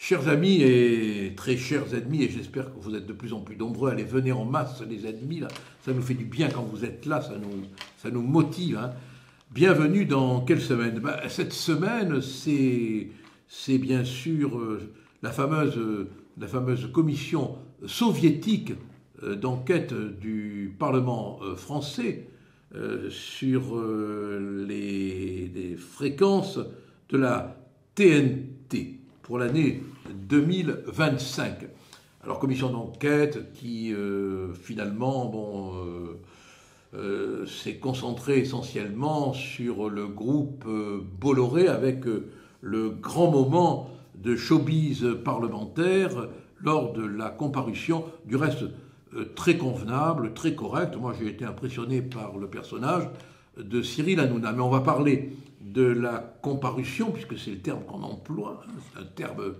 Chers amis et très chers ennemis, et j'espère que vous êtes de plus en plus nombreux, allez, venez en masse les ennemis, là. Ça nous fait du bien quand vous êtes là, ça nous motive. Hein. Bienvenue dans quelle semaine? Cette semaine, c'est bien sûr la fameuse commission soviétique d'enquête du Parlement français sur les fréquences de la TNT pour l'année 2025. Alors, commission d'enquête qui, finalement, s'est concentrée essentiellement sur le groupe Bolloré avec le grand moment de showbiz parlementaire lors de la comparution, du reste très convenable, très correct. Moi, j'ai été impressionné par le personnage de Cyril Hanouna. Mais on va parler de la comparution, puisque c'est le terme qu'on emploie, hein, c'est un terme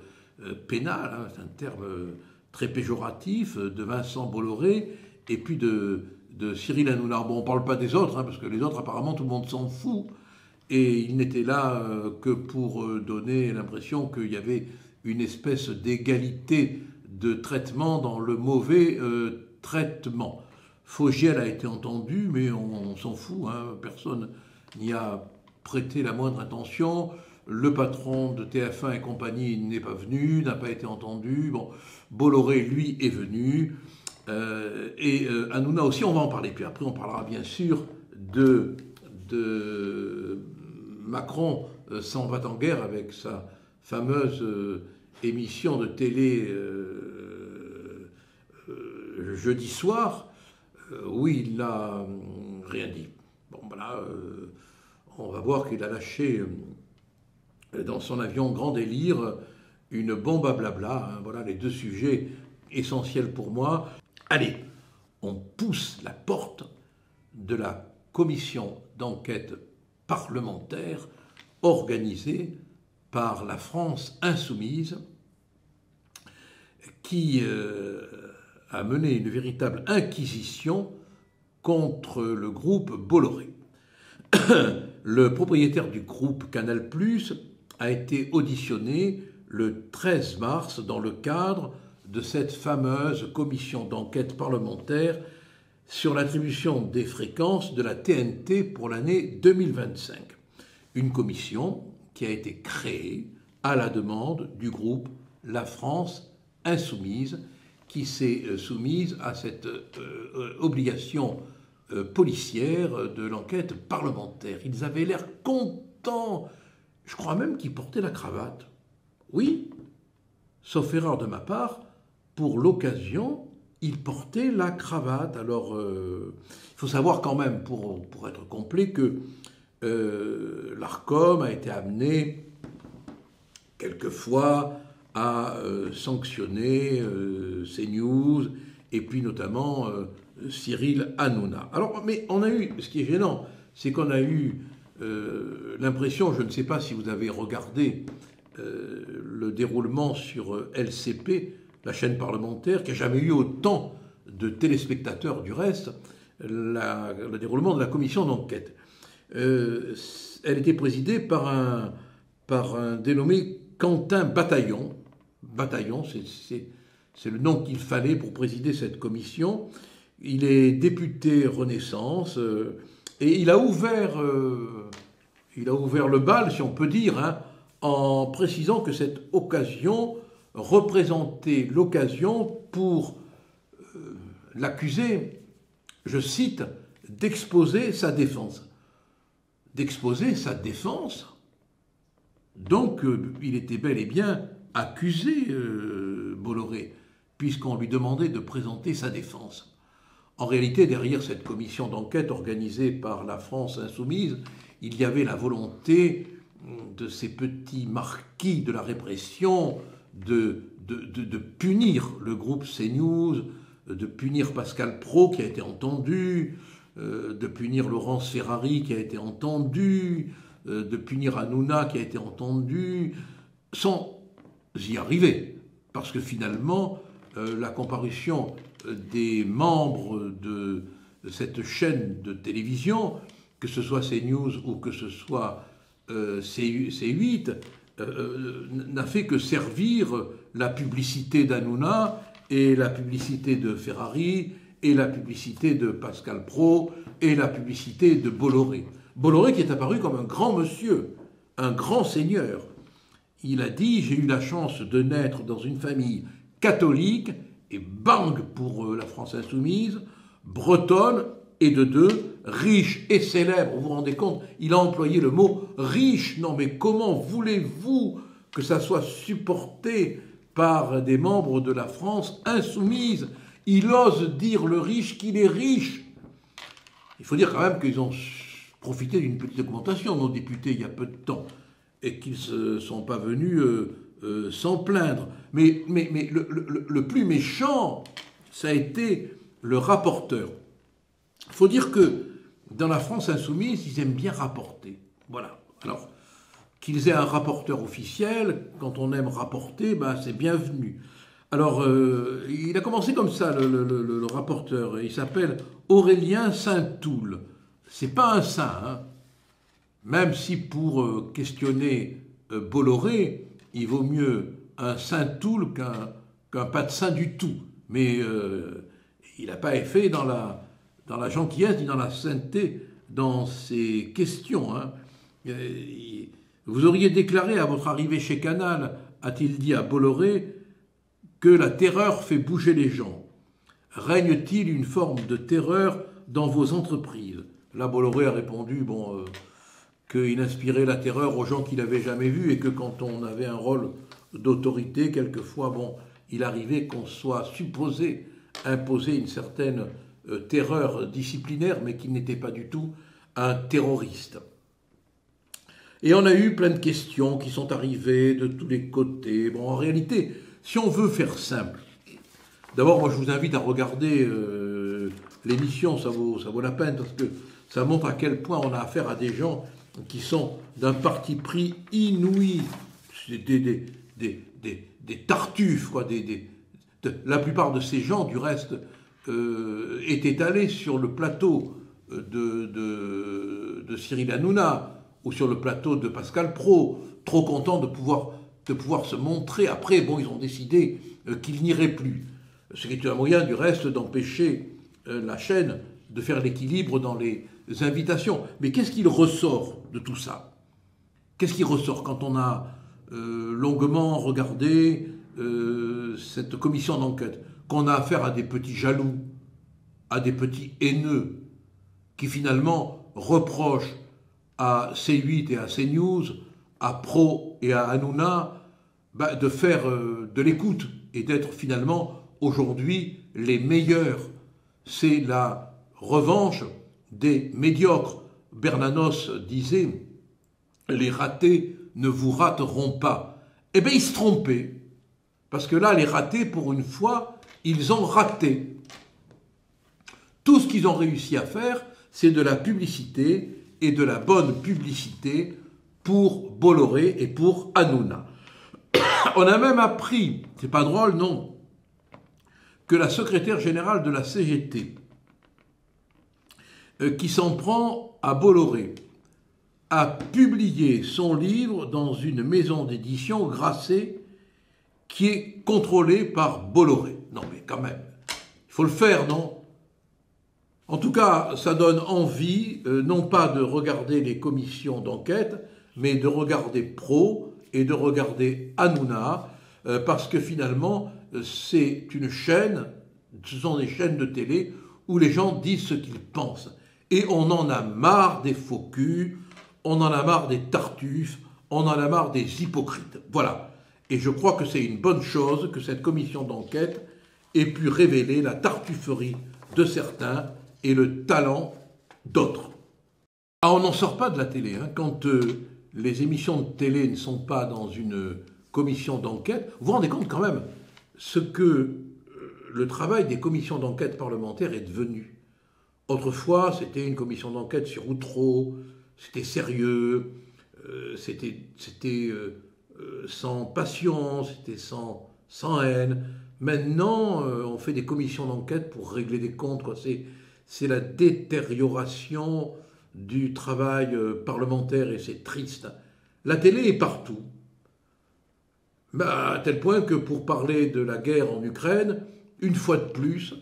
pénal, hein, c'est un terme très péjoratif, de Vincent Bolloré, et puis de Cyril Hanouna. Bon, on ne parle pas des autres, hein, parce que les autres, apparemment, tout le monde s'en fout, et ils n'étaient là que pour donner l'impression qu'il y avait une espèce d'égalité de traitement dans le mauvais traitement. Fogiel a été entendu, mais on s'en fout, hein, personne n'y a prêté la moindre attention. Le patron de TF1 et compagnie n'est pas venu, n'a pas été entendu. Bon, Bolloré, lui, est venu. Et Hanouna aussi, on va en parler. Puis après, on parlera bien sûr de Macron s'en va en guerre avec sa fameuse émission de télé jeudi soir, où il n'a rien dit. Bon, voilà, on va voir qu'il a lâché dans son avion grand délire une bombe à blabla. Hein, voilà les deux sujets essentiels pour moi. Allez, on pousse la porte de la commission d'enquête parlementaire organisée par la France insoumise qui a mené une véritable inquisition contre le groupe Bolloré. Le propriétaire du groupe Canal+ a été auditionné le 13 mars dans le cadre de cette fameuse commission d'enquête parlementaire sur l'attribution des fréquences de la TNT pour l'année 2025. Une commission qui a été créée à la demande du groupe La France Insoumise, qui s'est soumise à cette obligation policière de l'enquête parlementaire. Ils avaient l'air contents. Je crois même qu'ils portaient la cravate. Oui, sauf erreur de ma part, pour l'occasion, ils portaient la cravate. Alors, il faut savoir quand même, pour être complet, que l'ARCOM a été amené quelquefois à sanctionner CNews et puis notamment Cyril Hanouna. Alors, mais on a eu, ce qui est gênant, c'est qu'on a eu l'impression, je ne sais pas si vous avez regardé le déroulement sur LCP, la chaîne parlementaire, qui n'a jamais eu autant de téléspectateurs du reste, le déroulement de la commission d'enquête. Elle était présidée par un dénommé Quentin Bataillon. Bataillon, c'est le nom qu'il fallait pour présider cette commission. Il est député Renaissance et il a ouvert le bal, si on peut dire, hein, en précisant que cette occasion représentait l'occasion pour l'accusé, je cite, d'exposer sa défense. D'exposer sa défense. Donc, il était bel et bien accusé, Bolloré, puisqu'on lui demandait de présenter sa défense. En réalité, derrière cette commission d'enquête organisée par la France insoumise, il y avait la volonté de ces petits marquis de la répression de punir le groupe CNews, de punir Pascal Praud qui a été entendu, de punir Laurence Ferrari qui a été entendu, de punir Hanouna qui a été entendu, sans y arriver. Parce que finalement, la comparution des membres de cette chaîne de télévision, que ce soit CNews ou que ce soit C8, n'a fait que servir la publicité d'Hanouna et la publicité de Ferrari et la publicité de Pascal Praud et la publicité de Bolloré. Bolloré qui est apparu comme un grand monsieur, un grand seigneur. Il a dit « J'ai eu la chance de naître dans une famille catholique, et bang pour la France insoumise, bretonne, et de deux, riche et célèbre. » Vous vous rendez compte? Il a employé le mot « riche ». Non mais comment voulez-vous que ça soit supporté par des membres de la France insoumise? Il ose dire le riche qu'il est riche. Il faut dire quand même qu'ils ont profité d'une petite augmentation, nos députés, il y a peu de temps, et qu'ils ne sont pas venus s'en plaindre. Mais le plus méchant, ça a été le rapporteur. Il faut dire que dans la France insoumise, ils aiment bien rapporter. Voilà. Alors, qu'ils aient un rapporteur officiel, quand on aime rapporter, ben, c'est bienvenu. Alors, il a commencé comme ça, le rapporteur. Il s'appelle Aurélien Saint-Toul. C'est pas un saint, hein. Même si pour questionner Bolloré, il vaut mieux un Saint-Toul qu'un pas de saint du tout. Mais il n'a pas fait dans la gentillesse ni dans la sainteté dans ses questions, hein. Vous auriez déclaré à votre arrivée chez Canal, a-t-il dit à Bolloré, que la terreur fait bouger les gens. Règne-t-il une forme de terreur dans vos entreprises? Là, Bolloré a répondu qu'il inspirait la terreur aux gens qu'il n'avait jamais vus et que quand on avait un rôle d'autorité, quelquefois, il arrivait qu'on soit supposé imposer une certaine terreur disciplinaire, mais qu'il n'était pas du tout un terroriste. Et on a eu plein de questions qui sont arrivées de tous les côtés. En réalité, si on veut faire simple, d'abord, moi je vous invite à regarder l'émission, ça vaut la peine, parce que ça montre à quel point on a affaire à des gens qui sont d'un parti pris inouï, des tartuffes, quoi, la plupart de ces gens, du reste, étaient allés sur le plateau de Cyril Hanouna, ou sur le plateau de Pascal Praud, trop contents de pouvoir se montrer. Après, ils ont décidé qu'ils n'iraient plus. Ce qui est un moyen, du reste, d'empêcher la chaîne de faire l'équilibre dans les invitations. Mais qu'est-ce qu'il ressort de tout ça? Qu'est-ce qui ressort quand on a longuement regardé cette commission d'enquête? Qu'on a affaire à des petits jaloux, à des petits haineux, qui finalement reprochent à C8 et à CNews, à Pro et à Hanouna, de faire de l'écoute et d'être finalement aujourd'hui les meilleurs. C'est la revanche des médiocres. Bernanos disait « Les ratés ne vous rateront pas ». Eh bien, ils se trompaient. Parce que là, les ratés, pour une fois, ils ont raté. Tout ce qu'ils ont réussi à faire, c'est de la publicité et de la bonne publicité pour Bolloré et pour Hanouna. On a même appris, c'est pas drôle, non, que la secrétaire générale de la CGT, qui s'en prend à Bolloré, a publié son livre dans une maison d'édition, Grasset, qui est contrôlée par Bolloré. Non mais quand même, il faut le faire, non? En tout cas, ça donne envie, non pas de regarder les commissions d'enquête, mais de regarder Pro et de regarder Hanouna, parce que finalement, c'est une chaîne, ce sont des chaînes de télé où les gens disent ce qu'ils pensent. Et on en a marre des faux culs, on en a marre des tartuffes, on en a marre des hypocrites. Voilà. Et je crois que c'est une bonne chose que cette commission d'enquête ait pu révéler la tartufferie de certains et le talent d'autres. Ah, on n'en sort pas de la télé, hein. Quand les émissions de télé ne sont pas dans une commission d'enquête, vous vous rendez compte quand même ce que le travail des commissions d'enquête parlementaires est devenu. Autrefois, c'était une commission d'enquête sur Outreau, c'était sérieux, c'était sans passion, c'était sans haine. Maintenant, on fait des commissions d'enquête pour régler des comptes, quoi. C'est la détérioration du travail parlementaire et c'est triste. La télé est partout. À tel point que pour parler de la guerre en Ukraine, une fois de plus,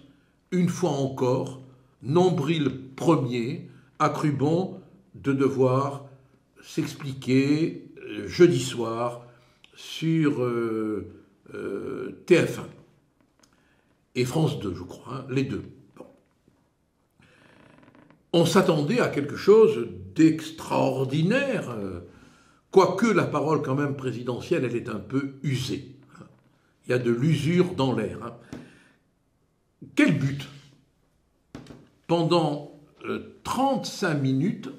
une fois encore, Nombril Premier a cru bon de devoir s'expliquer jeudi soir sur TF1 et France 2, je crois, hein, les deux. Bon. On s'attendait à quelque chose d'extraordinaire, quoique la parole quand même présidentielle, elle est un peu usée. Hein. Il y a de l'usure dans l'air. Hein. Quel but? Pendant 35 minutes,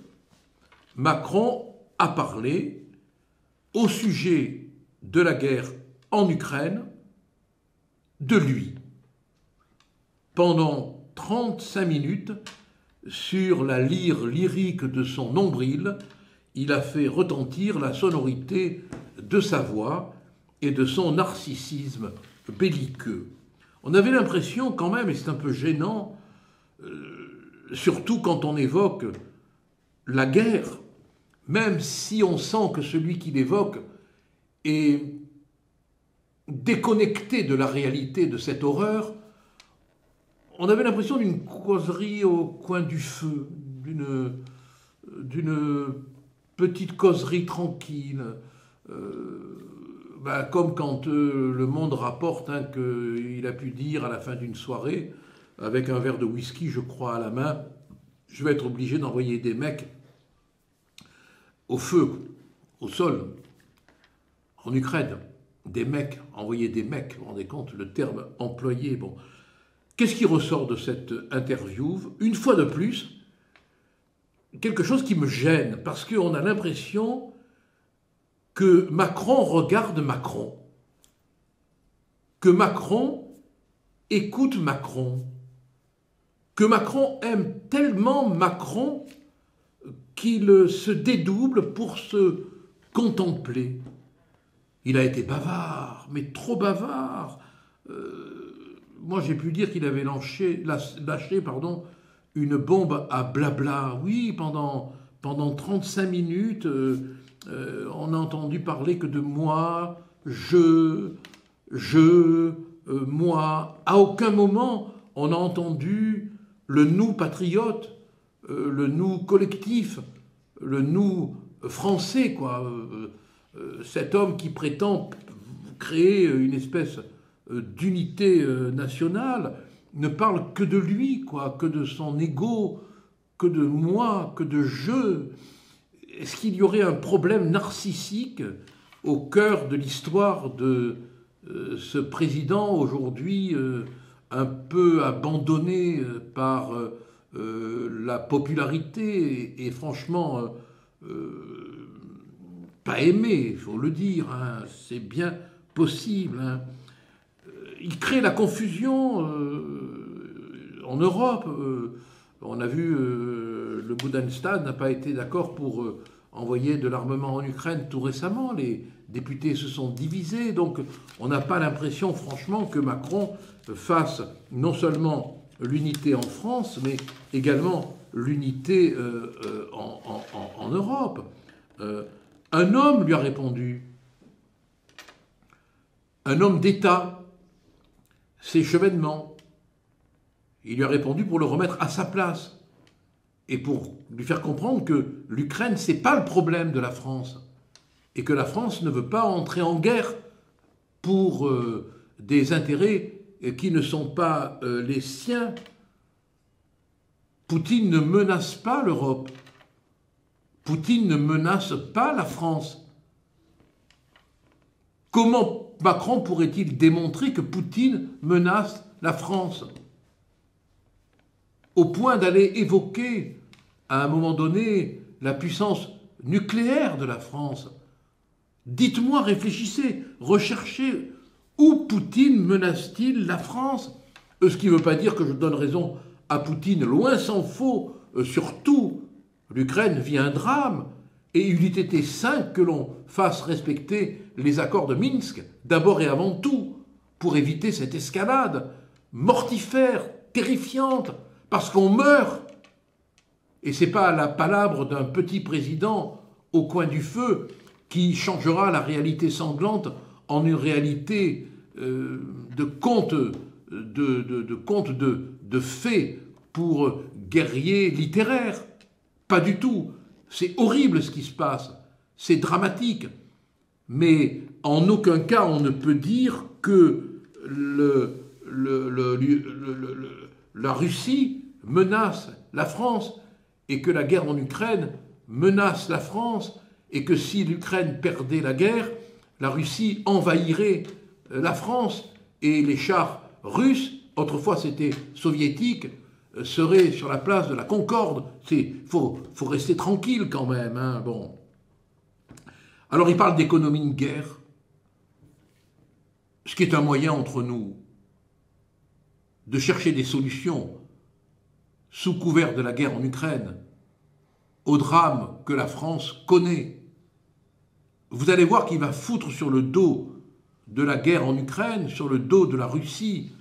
Macron a parlé au sujet de la guerre en Ukraine, de lui. Pendant 35 minutes, sur la lyre lyrique de son nombril, il a fait retentir la sonorité de sa voix et de son narcissisme belliqueux. On avait l'impression quand même, et c'est un peu gênant, surtout quand on évoque la guerre, même si on sent que celui qui l'évoque est déconnecté de la réalité de cette horreur, on avait l'impression d'une causerie au coin du feu, d'une petite causerie tranquille, comme quand le Monde rapporte hein, qu'il a pu dire à la fin d'une soirée, avec un verre de whisky, je crois, à la main, je vais être obligé d'envoyer des mecs au feu, au sol, en Ukraine. Des mecs, envoyer des mecs, vous vous rendez compte, le terme employé. Bon. Qu'est-ce qui ressort de cette interview? Une fois de plus, quelque chose qui me gêne, parce qu'on a l'impression que Macron regarde Macron, que Macron écoute Macron, que Macron aime tellement Macron qu'il se dédouble pour se contempler. Il a été bavard, mais trop bavard. Moi, j'ai pu dire qu'il avait lâché une bombe à blabla. Oui, pendant 35 minutes, on n'a entendu parler que de moi, moi. À aucun moment, on a entendu le nous patriote, le nous collectif, le nous français, quoi. Cet homme qui prétend créer une espèce d'unité nationale ne parle que de lui, quoi, que de son ego, que de moi, que de je. Est-ce qu'il y aurait un problème narcissique au cœur de l'histoire de ce président aujourd'hui un peu abandonné par la popularité et franchement pas aimé, il faut le dire, hein, c'est bien possible. Hein. Il crée la confusion en Europe. On a vu le Bundestag n'a pas été d'accord pour envoyer de l'armement en Ukraine tout récemment. Les députés se sont divisés. Donc on n'a pas l'impression, franchement, que Macron fasse non seulement l'unité en France, mais également l'unité en Europe. Un homme lui a répondu. Un homme d'État. Ses chevènements. Il lui a répondu pour le remettre à sa place et pour lui faire comprendre que l'Ukraine, ce n'est pas le problème de la France et que la France ne veut pas entrer en guerre pour des intérêts qui ne sont pas les siens. Poutine ne menace pas l'Europe. Poutine ne menace pas la France. Comment Macron pourrait-il démontrer que Poutine menace la France au point d'aller évoquer à un moment donné la puissance nucléaire de la France? Dites-moi, réfléchissez, recherchez où Poutine menace-t-il la France? Ce qui ne veut pas dire que je donne raison à Poutine, loin s'en faut, surtout l'Ukraine vit un drame. Et il eût été sain que l'on fasse respecter les accords de Minsk, d'abord et avant tout, pour éviter cette escalade mortifère, terrifiante, parce qu'on meurt. Et ce n'est pas la palabre d'un petit président au coin du feu qui changera la réalité sanglante en une réalité de conte de faits pour guerriers littéraires. Pas du tout. C'est horrible ce qui se passe. C'est dramatique. Mais en aucun cas on ne peut dire que la Russie menace la France et que la guerre en Ukraine menace la France et que si l'Ukraine perdait la guerre, la Russie envahirait la France et les chars russes, autrefois c'était soviétique, seraient sur la place de la Concorde. Faut rester tranquille quand même, hein, bon. Alors il parle d'économie de guerre, ce qui est un moyen entre nous de chercher des solutions sous couvert de la guerre en Ukraine, au drame que la France connaît. Vous allez voir qu'il va foutre sur le dos de la guerre en Ukraine, sur le dos de la Russie,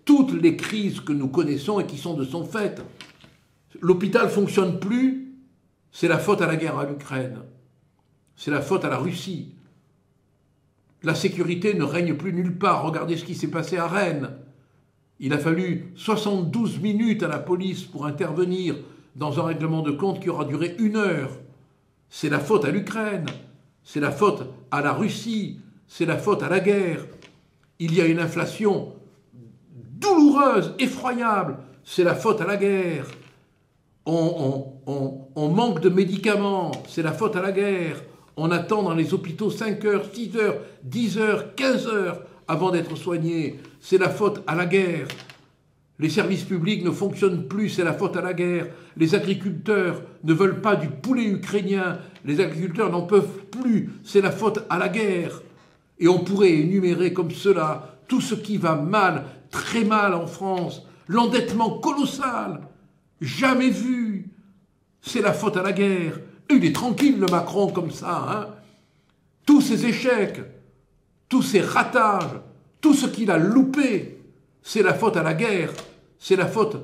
toutes les crises que nous connaissons et qui sont de son fait. L'hôpital ne fonctionne plus, c'est la faute à la guerre en Ukraine. C'est la faute à la Russie. La sécurité ne règne plus nulle part. Regardez ce qui s'est passé à Rennes. Il a fallu 72 minutes à la police pour intervenir dans un règlement de compte qui aura duré 1 heure. C'est la faute à l'Ukraine. C'est la faute à la Russie. C'est la faute à la guerre. Il y a une inflation douloureuse, effroyable. C'est la faute à la guerre. On manque de médicaments. C'est la faute à la guerre. On attend dans les hôpitaux 5 heures, 6 heures, 10 heures, 15 heures avant d'être soigné. C'est la faute à la guerre. Les services publics ne fonctionnent plus, c'est la faute à la guerre. Les agriculteurs ne veulent pas du poulet ukrainien. Les agriculteurs n'en peuvent plus, c'est la faute à la guerre. Et on pourrait énumérer comme cela tout ce qui va mal, très mal en France. L'endettement colossal, jamais vu. C'est la faute à la guerre. Il est tranquille, le Macron, comme ça, hein. Tous ses échecs, tous ses ratages, tout ce qu'il a loupé, c'est la faute à la guerre, c'est la faute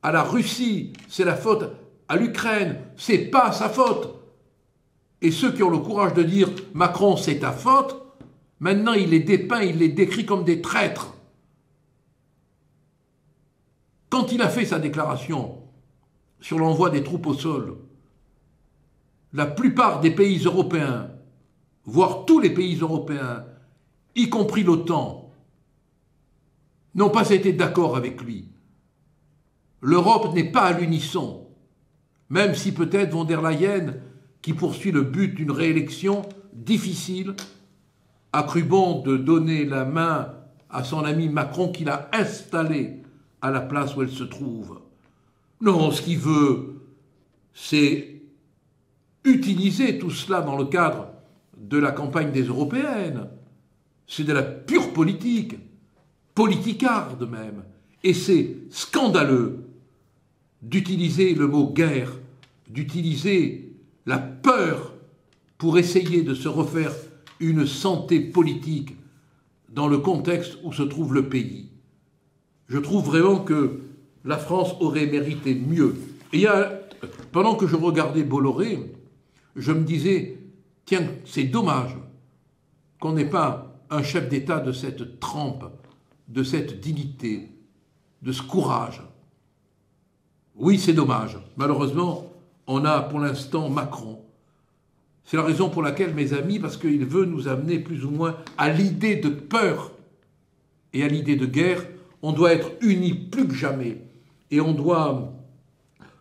à la Russie, c'est la faute à l'Ukraine, c'est pas sa faute. Et ceux qui ont le courage de dire « Macron, c'est ta faute », maintenant il les dépeint, il les décrit comme des traîtres. Quand il a fait sa déclaration sur l'envoi des troupes au sol, la plupart des pays européens, voire tous les pays européens, y compris l'OTAN, n'ont pas été d'accord avec lui. L'Europe n'est pas à l'unisson, même si peut-être von der Leyen, qui poursuit le but d'une réélection difficile, a cru bon de donner la main à son ami Macron qu'il a installé à la place où elle se trouve. Non, ce qu'il veut, c'est utiliser tout cela dans le cadre de la campagne des européennes. C'est de la pure politique, politicarde même. Et c'est scandaleux d'utiliser le mot guerre, d'utiliser la peur pour essayer de se refaire une santé politique dans le contexte où se trouve le pays. Je trouve vraiment que la France aurait mérité mieux. Et pendant que je regardais Bolloré, je me disais, tiens, c'est dommage qu'on n'ait pas un chef d'État de cette trempe, de cette dignité, de ce courage. Oui, c'est dommage. Malheureusement, on a pour l'instant Macron. C'est la raison pour laquelle, mes amis, parce qu'il veut nous amener plus ou moins à l'idée de peur et à l'idée de guerre, on doit être unis plus que jamais. Et on doit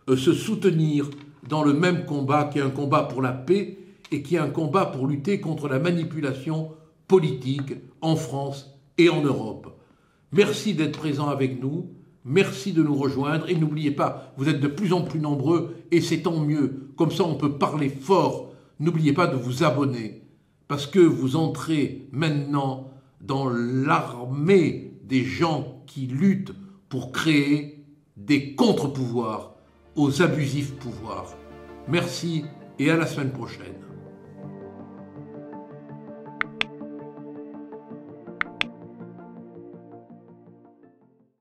se soutenir dans le même combat qui est un combat pour la paix et qui est un combat pour lutter contre la manipulation politique en France et en Europe. Merci d'être présents avec nous, merci de nous rejoindre et n'oubliez pas, vous êtes de plus en plus nombreux et c'est tant mieux, comme ça on peut parler fort. N'oubliez pas de vous abonner parce que vous entrez maintenant dans l'armée des gens qui luttent pour créer des contre-pouvoirs aux abusifs pouvoirs. Merci et à la semaine prochaine.